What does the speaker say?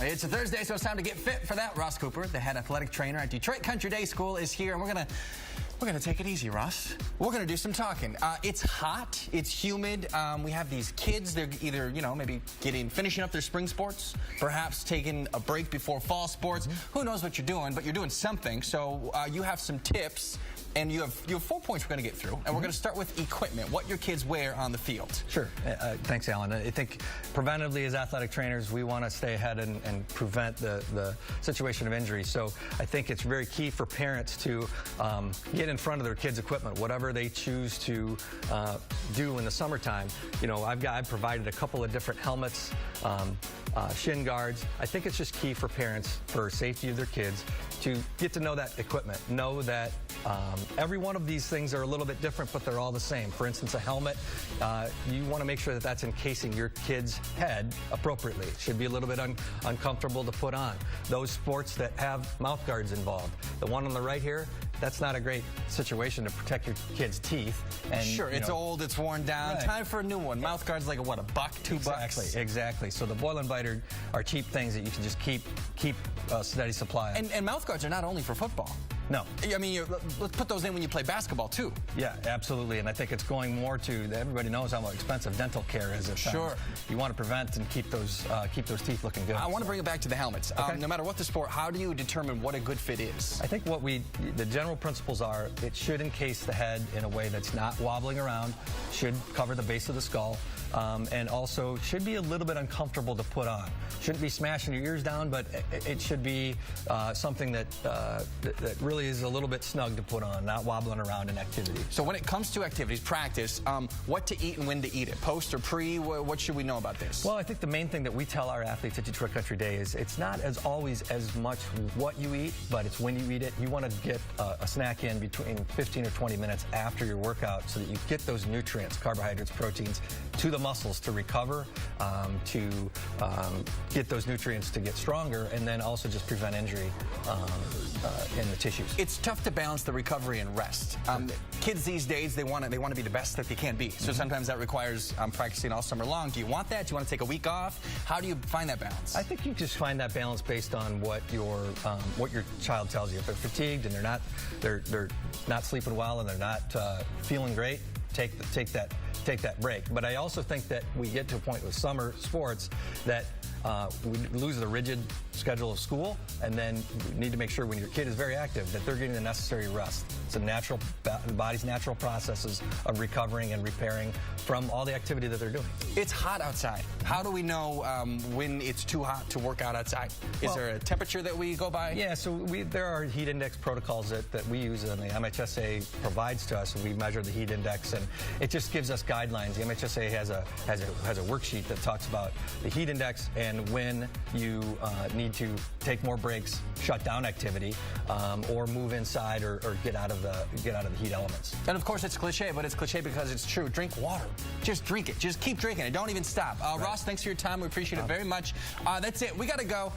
It's a Thursday, so it's time to get fit for that. Ross Cooper, the head athletic trainer at Detroit Country Day School, is here, and we're gonna take it easy, Ross. We're gonna do some talking. It's hot, it's humid. We have these kids. They're either, maybe finishing up their spring sports, perhaps taking a break before fall sports. Who knows what you're doing, but you're doing something. So you have some tips. And you have 4 points we're going to get through, and we're going to start with equipment, what your kids wear on the field. Sure. Thanks, Alan. I think preventively as athletic trainers, we want to stay ahead and prevent the situation of injury. So I think it's very key for parents to get in front of their kids' equipment, whatever they choose to do in the summertime. I've provided a couple of different helmets, shin guards. I think it's just key for parents, for safety of their kids, to get to know that equipment, know that every one of these things are a little bit different, but they're all the same. For instance, a helmet, you want to make sure that that's encasing your kid's head appropriately. It should be a little bit uncomfortable to put on. Those sports that have mouth guards involved, the one on the right here, that's not a great situation to protect your kid's teeth. And, sure, it's old, it's worn down. Right. Time for a new one. Mouth guards like what, $1, $2? Exactly. So the boil and bite are cheap things that you can just keep a steady supply of. And mouth guards are not only for football. No. I mean, let's put those in when you play basketball, too. Yeah, absolutely. And I think it's going more to, everybody knows how expensive dental care is. Sure. You want to prevent and keep those teeth looking good. I want to bring it back to the helmets. Okay. No matter what the sport, how do you determine what a good fit is? I think the general principles are, it should encase the head in a way that's not wobbling around, should cover the base of the skull, and also should be a little bit uncomfortable to put on. Shouldn't be smashing your ears down, but it should be something that really is a little bit snug to put on, not wobbling around in activity. So when it comes to activities, practice, what to eat and when to eat it, post or pre, what should we know about this? Well, I think the main thing that we tell our athletes at Detroit Country Day is it's not always as much what you eat, but it's when you eat it. You want to get a snack in between 15 or 20 minutes after your workout so that you get those nutrients, carbohydrates, proteins, to the muscles to recover, to get those nutrients to get stronger, and then also just prevent injury in the tissues. It's tough to balance the recovery and rest. Kids these days, they want to be the best that they can be. So sometimes that requires practicing all summer long. Do you want that? Do you want to take a week off? How do you find that balance? I think you just find that balance based on what your child tells you. If they're fatigued and they're not sleeping well and they're not feeling great, take that break. But I also think that we get to a point with summer sports that we lose the rigid schedule of school, and then we need to make sure when your kid is very active that they're getting the necessary rest. It's the body's natural processes of recovering and repairing from all the activity that they're doing. It's hot outside. How do we know when it's too hot to work out outside? Is there a temperature that we go by? Yeah, so there are heat index protocols that we use, and the MHSA provides to us, and we measure the heat index, and it just gives us guidelines. The MHSA has a worksheet that talks about the heat index and when you need to take more breaks, shut down activity, or move inside or get out of the heat elements. And of course it's cliche, but it's cliche because it's true. Drink water. Just drink it. Just keep drinking it. Don't even stop. Ross, thanks for your time. We appreciate it very much. That's it. We got to go.